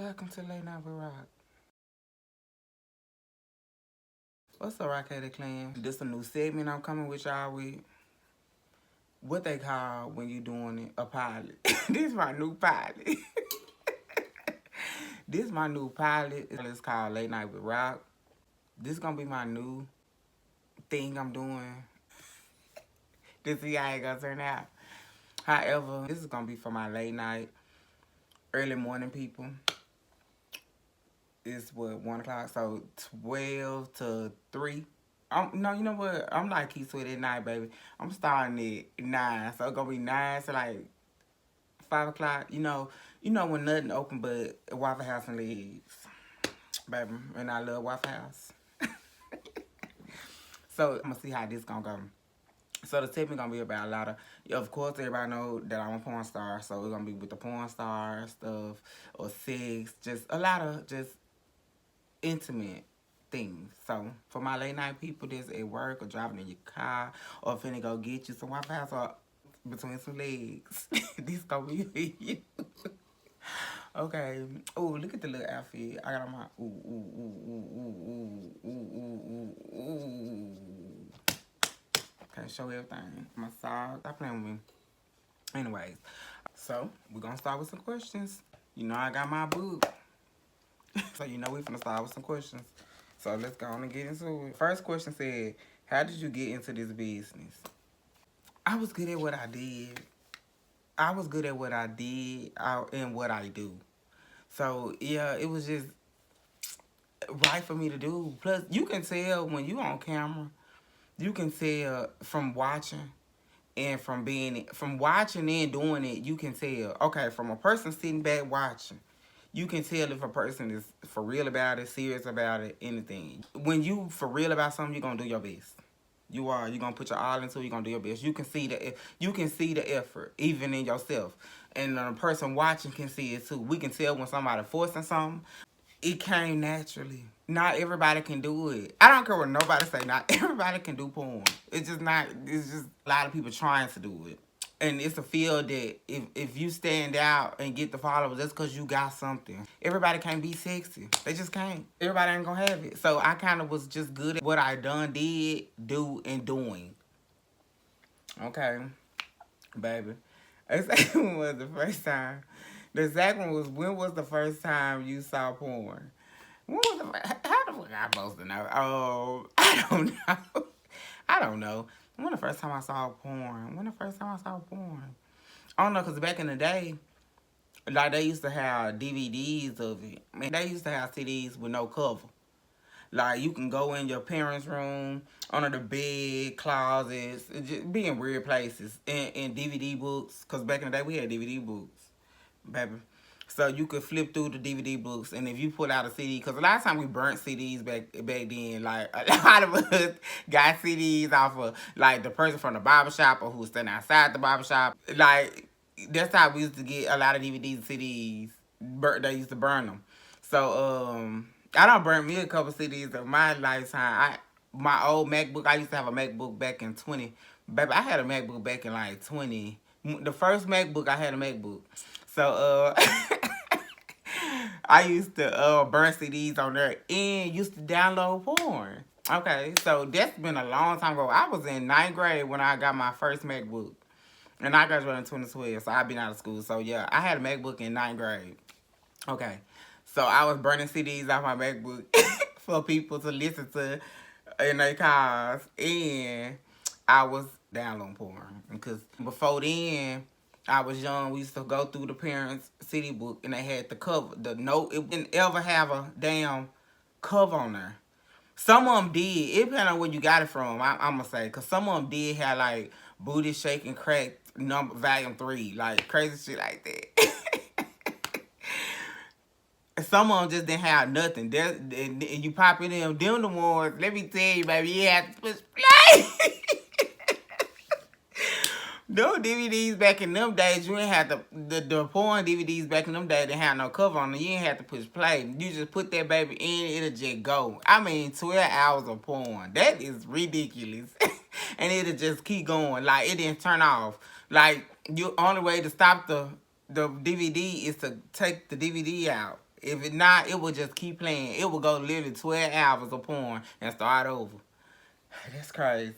Welcome to Late Night with Rock. What's up, Rockheaded Clan? This a new segment I'm coming with y'all with. What they call when you doing it, a pilot. This my new pilot. This my new pilot. It's called Late Night with Rock. This gonna be my new thing I'm doing to see how it gonna turn out. However, this is gonna be for my late night, early morning people. It's what, 1 o'clock, so 12 to 3. No, you know what? I'm like Key Sweat at night, baby. I'm starting at 9, so it's gonna be 9 to like 5 o'clock. You know when nothing open but Waffle House and legs, baby. And I love Waffle House. So I'm gonna see how this gonna go. So the tip is gonna be about a lot of course, everybody know that I'm a porn star, so it's gonna be with the porn star stuff or sex, just a lot of just intimate things. So for my late night people that's at work or driving in your car or finna go get you some Waffle House or between some legs, this gonna be for you. Okay. Oh, look at the little outfit I got on my Can't show everything. My socks. Stop playing with me. Anyways, so we're gonna start with some questions. You know I got my book. So you know we finna start with some questions. So let's go on and get into it. First question said, how did you get into this business? I was good at what I did. I was good at what I did and what I do. So yeah, it was just right for me to do. Plus, you can tell when you on camera, you can tell from watching and from watching and doing it, you can tell. Okay, from a person sitting back watching, you can tell if a person is for real about it, serious about it, anything. When you for real about something, you're gonna do your best. You are. You're gonna put your all into it. You're gonna do your best. You can see the effort, even in yourself. And a person watching can see it too. We can tell when somebody forcing something. It came naturally. Not everybody can do it. I don't care what nobody say. Not everybody can do porn. It's just a lot of people trying to do it. And it's a field that if you stand out and get the followers, that's because you got something. Everybody can't be sexy. They just can't. Everybody ain't gonna have it. So I kind of was just good at what I did, do, and doing. Okay, baby. The second one was the first time. The second one was, when was the first time you saw porn? When was the first, how the fuck I supposed to know? Oh, I don't know. I don't know. When the first time I saw porn? I don't know, because back in the day, like, they used to have DVDs of it. Man, they used to have CDs with no cover. Like, you can go in your parents' room, under the bed, closets, just be in weird places, in DVD books. Because back in the day, we had DVD books, baby. So you could flip through the DVD books, and if you pull out a CD, because a lot of times we burnt CDs back then. Like, a lot of us got CDs off of, like, the person from the barbershop or who was standing outside the barbershop. Like, that's how we used to get a lot of DVDs and CDs. They used to burn them. So, I done burnt me a couple CDs of my lifetime. My old MacBook, I used to have a MacBook back in 20. Baby, I had a MacBook back in like 20. The first MacBook, I had a MacBook. So, I used to burn CDs on there and used to download porn. Okay, so that's been a long time ago. I was in 9th grade when I got my first MacBook. And I graduated in 2012, so I've been out of school. So, yeah, I had a MacBook in 9th grade. Okay, so I was burning CDs off my MacBook for people to listen to in their cars. And I was downloading porn. Because before then, I was young. We used to go through the parents' CD book, and they had the cover. The note, it didn't ever have a damn cover on there. Some of them did. It depends on where you got it from, I'm going to say. Because some of them did have, like, Booty Shaking Crack Volume 3. Like, crazy shit like that. Some of them just didn't have nothing. And you pop it in, them the ones, let me tell you, baby, you have to push play. No DVDs back in them days, you ain't have to, the porn DVDs back in them days didn't have no cover on them. You ain't have to push play. You just put that baby in, it'll just go. I mean, 12 hours of porn. That is ridiculous. And it'll just keep going. Like, it didn't turn off. Like, the only way to stop the DVD is to take the DVD out. If it not, it would just keep playing. It would go literally 12 hours of porn and start over. That's crazy.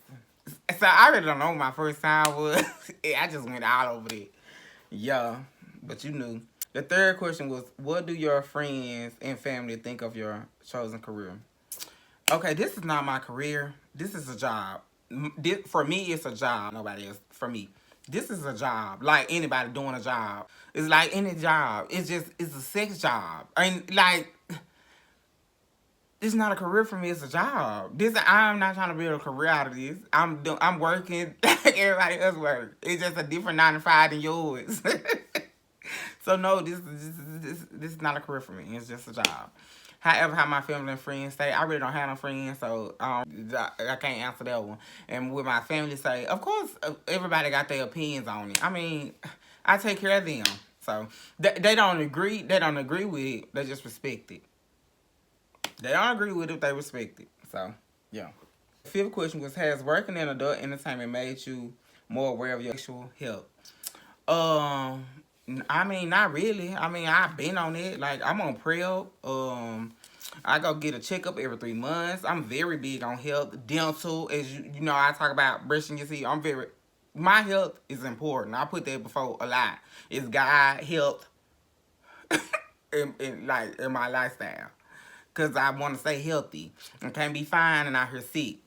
So I really don't know what my first time was. I just went all over it. Yeah, but you knew. The third question was, what do your friends and family think of your chosen career? Okay, this is not my career. This is a job. For me, it's a job. Nobody else. For me, this is a job. Like anybody doing a job. It's like any job. It's a sex job. Like, it's not a career for me. It's a job. I'm not trying to build a career out of this. I'm working like everybody else works. It's just a different 9 to 5 than yours. So no, this is not a career for me. It's just a job. However, how my family and friends say, I really don't have no friends, so I can't answer that one. And with my family say, of course, everybody got their opinions on it. I mean, I take care of them. So they don't agree. They don't agree with it. They just respect it. They don't agree with it. They respect it. So yeah. The fifth question was, has working in adult entertainment made you more aware of your sexual health? I mean, not really. I mean, I've been on it. Like, I'm on PrEP. I go get a checkup every 3 months. I'm very big on health. Dental, as you know, I talk about brushing your teeth. My health is important. I put that before a lot. It's God health in my lifestyle. Because I want to stay healthy. I can't be fine and out here sick.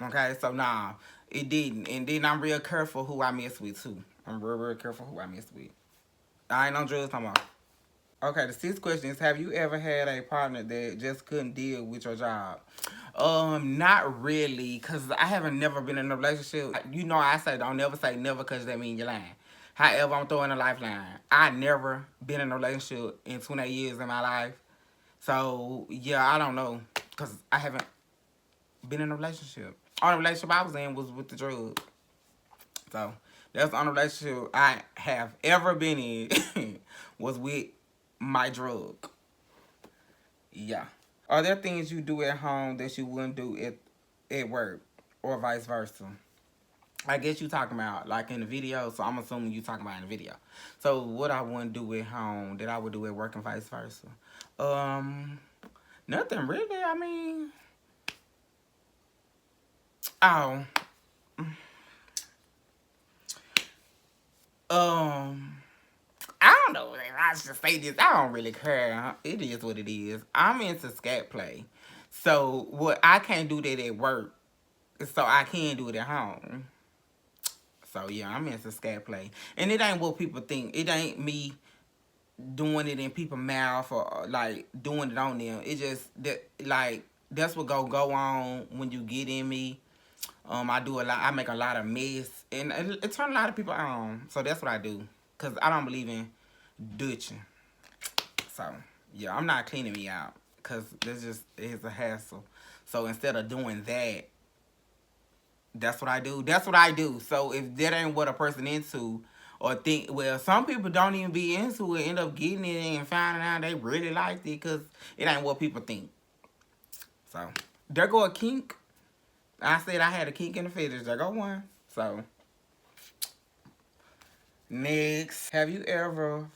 Okay, so nah, it didn't. And then I'm real careful who I mess with, too. I'm real careful who I mess with. I ain't on drugs no more. Okay, the sixth question is, have you ever had a partner that just couldn't deal with your job? Not really, because I haven't never been in a relationship. You know, I say don't never say never, because that means you're lying. However, I'm throwing a lifeline. I never been in a relationship in 28 years in my life. So, yeah, I don't know, because I haven't been in a relationship. Only relationship I was in was with the drug. So, that's the only relationship I have ever been in was with my drug. Yeah. Are there things you do at home that you wouldn't do at work or vice versa? I guess you talking about like in the video, so I'm assuming you talking about in the video. So what I wouldn't do at home that I would do at work and vice versa? Nothing really. I mean, oh, I don't know. I should say this. I don't really care. It is what it is. I'm into scat play. So, what I can't do that at work. So, I can do it at home. So, yeah, I'm into scat play. And it ain't what people think. It ain't me doing it in people's mouth or, like, doing it on them. It just, that's what go on when you get in me. I do a lot. I make a lot of mess. And it turns a lot of people on. So, that's what I do. Because I don't believe in ditching. So, yeah, I'm not cleaning me out. Because it's a hassle. So, instead of doing that, that's what I do. That's what I do. So, if that ain't what a person into, or think, well, some people don't even be into it, end up getting it and finding out they really liked it because it ain't what people think. So, there go a kink. I said I had a kink in the fetish. There go one. So, next. Have you ever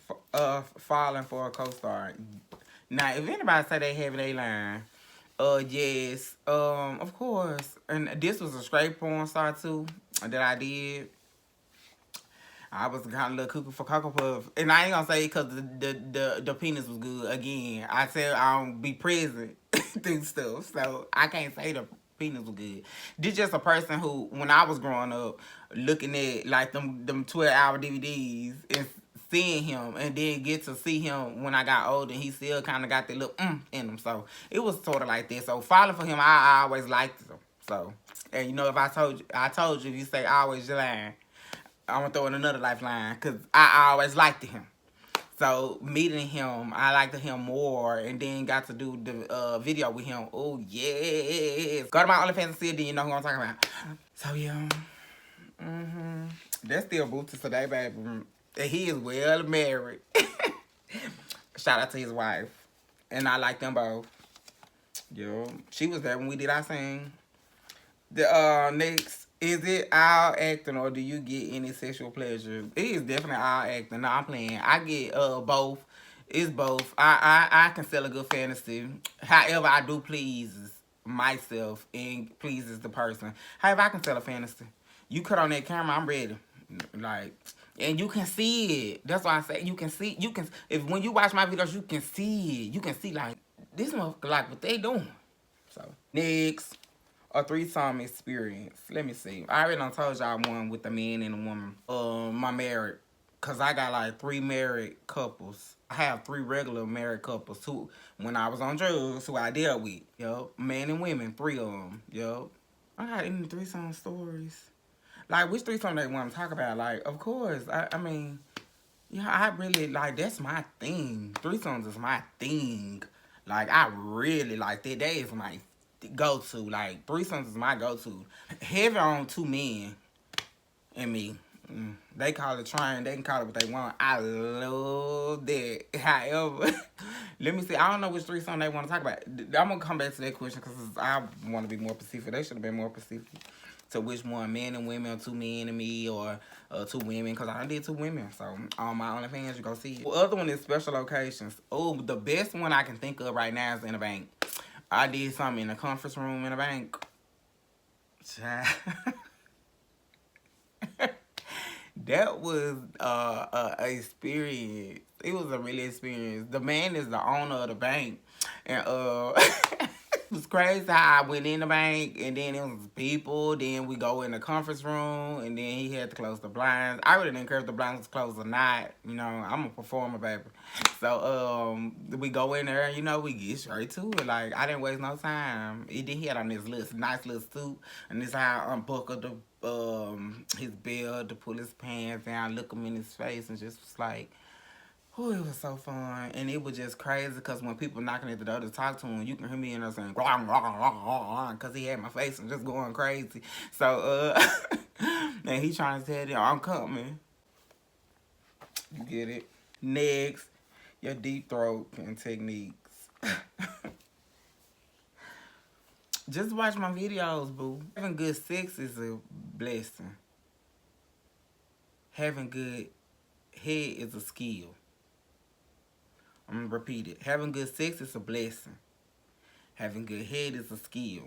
fallen for a co-star? Now, if anybody say they haven't, they lying. Yes. Of course. And this was a straight porn star too that I did. I was kind of a little cuckoo for Cocoa Puff. And I ain't gonna say because the penis was good. Again, I said I don't be present through stuff. So I can't say the penis was good. This just a person who, when I was growing up, looking at like them 12-hour DVDs and seeing him, and then get to see him when I got older, and he still kind of got that little in him. So it was sort of like this. So falling for him, I always liked him. So, and you know, if I told you, if you say I always lying, I'm gonna throw in another lifeline because I always liked him. So meeting him, I liked him more, and then got to do the video with him. Oh yes, go to my OnlyFans and see it, then you know who I'm talking about. So yeah, that's still Boots today, baby. And he is well married. Shout out to his wife, and I like them both. Yo, she was there when we did our thing. The next, is it all acting or do you get any sexual pleasure? It is definitely all acting. No, I'm playing. I get both. It's both. I can sell a good fantasy. However, I do please myself and pleases the person. However, I can sell a fantasy. You cut on that camera, I'm ready. Like, and you can see it. That's why I say you can see. You can, if when you watch my videos, you can see it. You can see like this motherfucker like what they doing. So next, a threesome experience. Let me see. I already done told y'all one with the man and the woman. My married, cause I got like 3 married couples. I have 3 regular married couples who, when I was on drugs, who I dealt with. Yo, man and women, 3 of them. Yo, I got any threesome stories. Like, which threesome they want to talk about? Like, of course. I mean, yeah, I really, like, that's my thing. Threesomes is my thing. Like, I really, like, that is my go-to. Like, threesomes is my go-to. Heavy on 2 men and me. They call it trying. They can call it what they want. I love that. However, let me see. I don't know which threesome they want to talk about. I'm going to come back to that question because I want to be more specific. They should have been more specific. To which one, men and women, or 2 men and me, or 2 women, because I did 2 women. So, on my OnlyFans, you go see it. The other one is special occasions. Oh, the best one I can think of right now is in a bank. I did something in a conference room in a bank. That was a experience. It was a really experience. The man is the owner of the bank. And it was crazy how I went in the bank, and then it was people. Then we go in the conference room, and then he had to close the blinds. I really didn't care if the blinds was closed or not. You know, I'm a performer, baby. So we go in there, you know, we get straight to it. Like, I didn't waste no time. He had on this nice little suit, and this how I unbuckled his belt to pull his pants down, look him in his face, and just was like, oh, it was so fun. And it was just crazy because when people knocking at the door to talk to him, you can hear me in there saying, because he had my face and just going crazy. So, and he trying to tell them, I'm coming. You get it? Next, your deep throat and techniques. Just watch my videos, boo. Having good sex is a blessing. Having good head is a skill. I'm going to repeat it. Having good sex is a blessing. Having good head is a skill.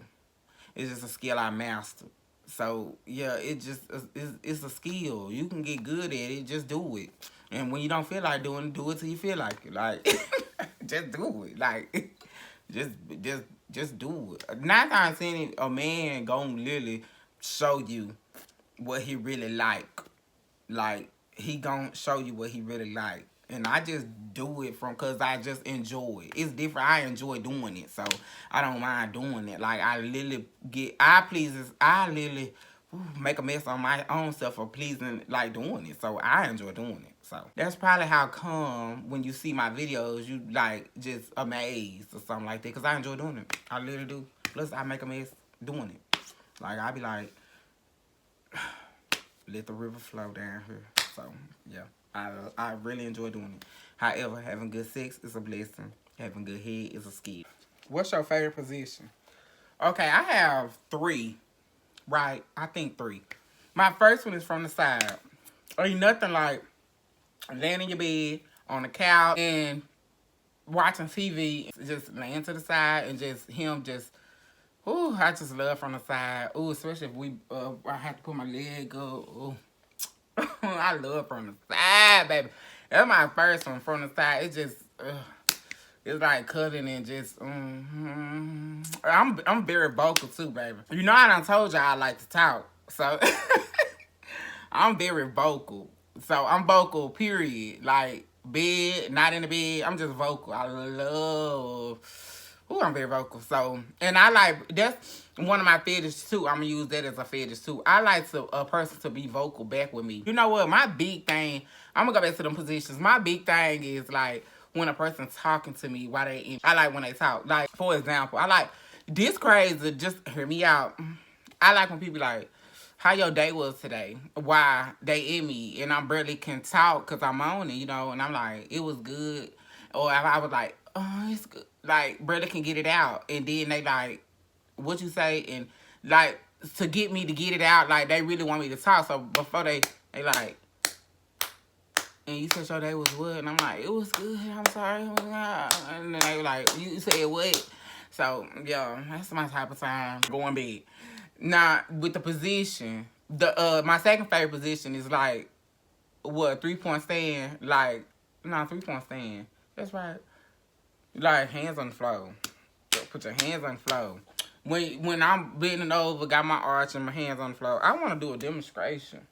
It's just a skill I mastered. So, yeah, it's a skill. You can get good at it. Just do it. And when you don't feel like doing it, do it till you feel like it. Like, just do it. Like, just do it. 9 times 10, a man gonna literally show you what he really like. Like, he gonna show you what he really like. And I just do it because I just enjoy it. It's different. I enjoy doing it. So, I don't mind doing it. Like, I literally make a mess on my own self for pleasing, like, doing it. So, I enjoy doing it. So, that's probably how come when you see my videos, you, like, just amazed or something like that. Because I enjoy doing it. I literally do. Plus, I make a mess doing it. Like, I be like, let the river flow down here. So, yeah. I really enjoy doing it. However, having good sex is a blessing. Having good head is a skill. What's your favorite position? Okay, I have 3. Right? I think 3. My first one is from the side. Ain't nothing like laying in your bed on the couch and watching TV. Just laying to the side and just him just... Ooh, I just love from the side. Ooh, especially if I have to put my leg up. Ooh. I love from the side, baby. That's my first one, from the side. It just, it's like cutting and just, I'm very vocal too, baby. You know, I done told y'all I like to talk, so I'm very vocal. So I'm vocal, period. Like, bed, not in the bed, I'm just vocal. I love... Ooh, I'm very vocal. So, and I like, that's one of my fetishes too. I'm going to use that as a fetish too. I like a person to be vocal back with me. You know what? My big thing, I'm going to go back to them positions. My big thing is like when a person's talking to me while they in. I like when they talk. Like, for example, I like, this crazy, just hear me out. I like when people like, how your day was today? Why they in me and I barely can talk because I'm on it, you know? And I'm like, it was good. Or if I was like, oh, it's good. Like, brother can get it out. And then they like, what you say? And like, to get me to get it out, like, they really want me to talk. So before they like, And you said your day was what? And I'm like, it was good. I'm sorry. And then they were like, you said what? So, yeah, that's my type of time. Going bed. Now, with the position, my second favorite position is like, what, 3-point stand? Like, nah, 3-point stand. That's right. Like, hands on the floor. Put your hands on the floor. When I'm bending over, got my arch and my hands on the floor, I want to do a demonstration.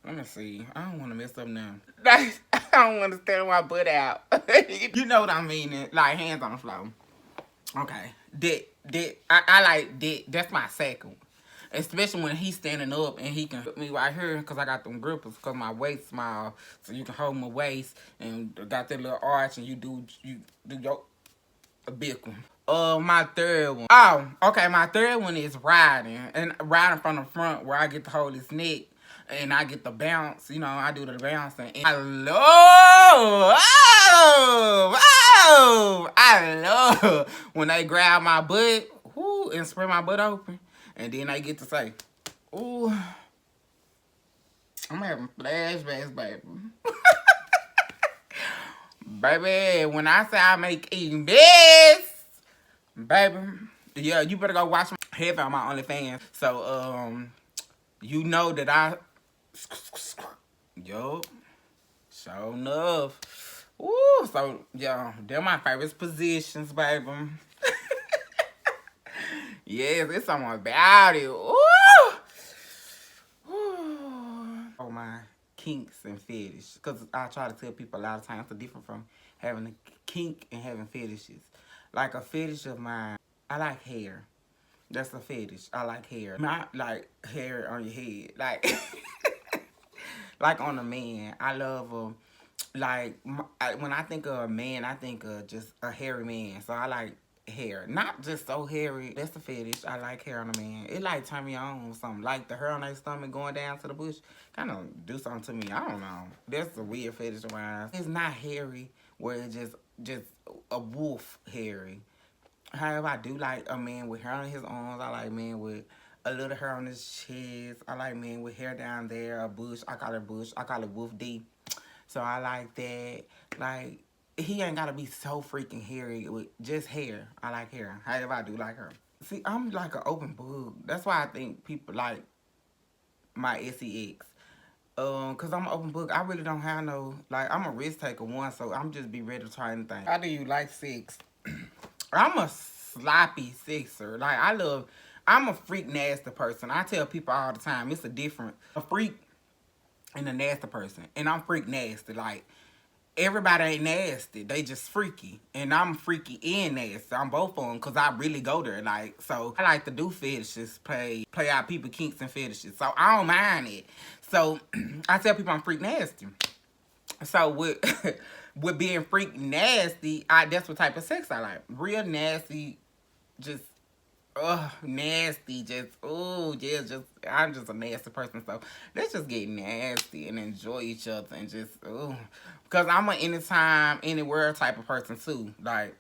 Let me see. I don't want to mess up now. I don't want to stand my butt out. You know what I mean? Like, hands on the floor. Okay. I like that. That's my second. Especially when he's standing up and he can put me right here because I got them grippers because my waist small. So you can hold my waist and got that little arch and you do your a big one. My third one. Oh, okay. My third one is riding. And riding from the front where I get to hold his neck. And I get the bounce. You know, I do the bouncing. And I love when they grab my butt and spread my butt open. And then they get to say, ooh, I'm having flashbacks, baby. Baby, when I say I make eating this, baby, yeah, you better go watch my head on my OnlyFans. So, you know that yo, sure enough. Ooh, so, yeah, they're my favorite positions, baby. Yes, it's something about it. Ooh. Oh, my kinks and fetish. Because I try to tell people a lot of times it's different from having a kink and having fetishes. Like a fetish of mine, I like hair. That's a fetish. I like hair. Not like hair on your head. Like, like on a man. I love like, when I think of a man, I think of just a hairy man. So I like hair. Not just so hairy. That's a fetish. I like hair on a man. It like turn me on or something. Like the hair on their stomach going down to the bush. Kind of do something to me. I don't know. That's a weird fetish of mine. It's not hairy where it's just a wolf hairy. However, I do like a man with hair on his arms. I like men with a little hair on his chest. I like men with hair down there, a bush. I call it bush. I call it wolf D. So I like that. Like, he ain't got to be so freaking hairy with just hair. I like hair. However, I do like her. See, I'm like an open book. That's why I think people like my sex. Cause I'm an open book. I really don't have no, like, I'm a risk taker one, so I'm just be ready to try anything. How do you like sex? I'm a sloppy sexer. Like, I'm a freak nasty person. I tell people all the time, it's a freak and a nasty person. And I'm freak nasty. Like, everybody ain't nasty. They just freaky. And I'm freaky and nasty. I'm both of them because I really go there. Like, so I like to do fetishes, play out people kinks and fetishes. So I don't mind it. So I tell people I'm freak nasty. So with being freak nasty, that's what type of sex I like. Real nasty, just nasty, I'm just a nasty person. So let's just get nasty and enjoy each other and just because I'm an anytime, anywhere type of person too. Like,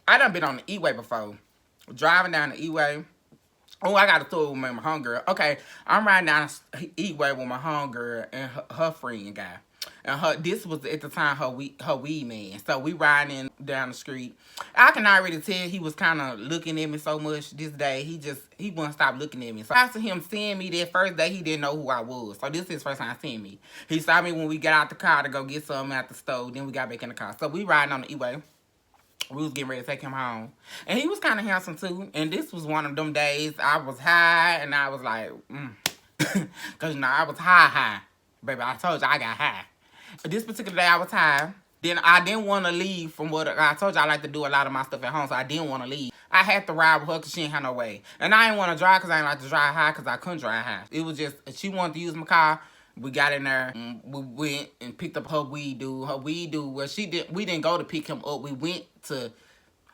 I done been on the E-way before, driving down the E-way. Oh, I got to throw it with my homegirl. Okay, I'm riding down the E-way with my homegirl and her friend guy. And this was at the time her weed man. So we riding down the street. I can already tell he was kind of looking at me so much this day. He wouldn't stop looking at me. So after him seeing me that first day, he didn't know who I was. So this is his first time seeing me. He saw me when we got out the car to go get something at the stove. Then we got back in the car. So we riding on the E-way. We was getting ready to take him home. And he was kind of handsome too. And this was one of them days I was high and I was like, Because, I was high. Baby, I told you I got high. This particular day I was high. Then I didn't want to leave from what I told you. I like to do a lot of my stuff at home, so I didn't want to leave. I had to ride with her because she ain't had no way. And I didn't want to drive because I didn't like to drive high because I couldn't drive high. It was just, she wanted to use my car. We got in there. We went and picked up her weed dude. We didn't go to pick him up. We went to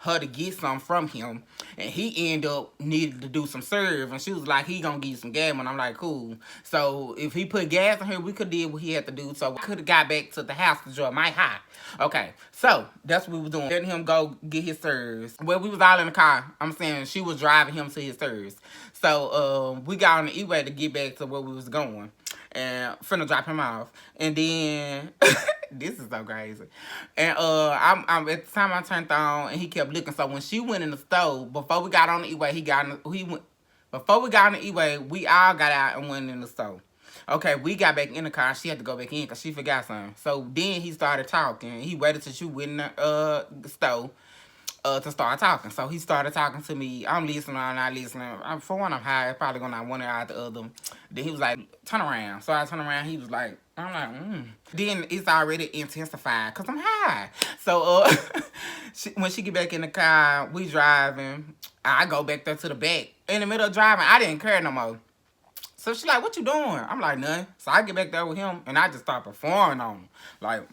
her to get some from him, and he ended up needing to do some serve, and she was like, he gonna give you some gas, and I'm like, cool. So if he put gas in here, we could did what he had to do, so I could have got back to the house to enjoy my high. Okay, so that's what we was doing, letting him go get his serves. Well, we was all in the car. I'm saying she was driving him to his serves. So we got on the E-way to get back to where we was going. and finna drop him off. And then this is so crazy. And I'm at the time I turned on, and he kept looking. So when she went in the stove, before we got on the E-way, before we got on the E-way, we all got out and went in the stove. Okay, we got back in the car. She had to go back in because she forgot something. So then he started talking. He waited till she went in the stove to start talking. So he started talking to me. I'm listening, I'm not listening. For one, I'm high. It's probably going to one out the other. Then he was like, turn around. So I turned around. He was like, I'm like, Then it's already intensified because I'm high. So when she get back in the car, we driving. I go back there to the back. In the middle of driving, I didn't care no more. So she like, what you doing? I'm like, nothing. So I get back there with him, and I just start performing on him. Like,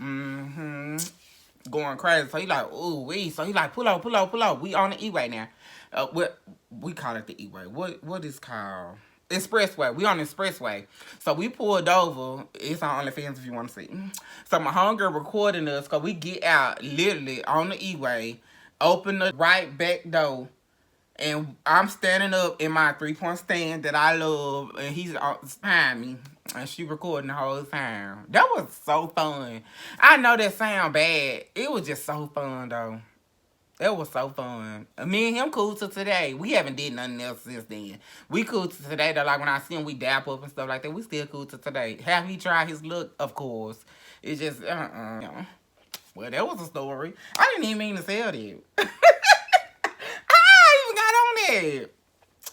going crazy. So he like, ooh, wee. So he like, pull up, pull up, pull up. We on the E-way now. We call it the E-way. What is called? Expressway. We on the expressway. So we pulled over. It's on OnlyFans if you want to see. So my homegirl recording us, because we get out literally on the E-way, open the right back door, and I'm standing up in my 3-point stand that I love, and he's behind me, and she recording the whole time. That was so fun. I know that sound bad. It was just so fun, though. It was so fun. Me and him cool to today. We haven't did nothing else since then. We cool to today, though. Like, when I see him, we dap up and stuff like that. We still cool to today. Have he tried his look? Of course. It's just, Well, that was a story. I didn't even mean to say that.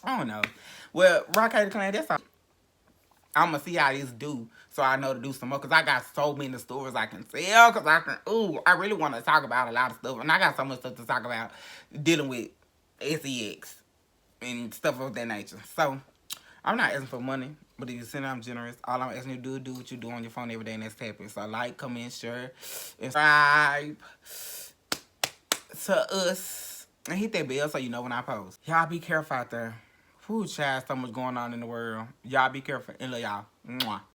I don't know. Well, Rock Hater Clan, that's all. I'm going to see how this do, so I know to do some more, because I got so many stories I can tell, because I really want to talk about a lot of stuff, and I got so much stuff to talk about dealing with sex and stuff of that nature. So, I'm not asking for money, but if you send, I'm generous. All I'm asking you to do what you do on your phone every day, and that's tapping. So, like, comment, share, and subscribe to us. And hit that bell so you know when I post. Y'all be careful out there. Whoo, child, so much going on in the world. Y'all be careful. And love y'all. Mwah.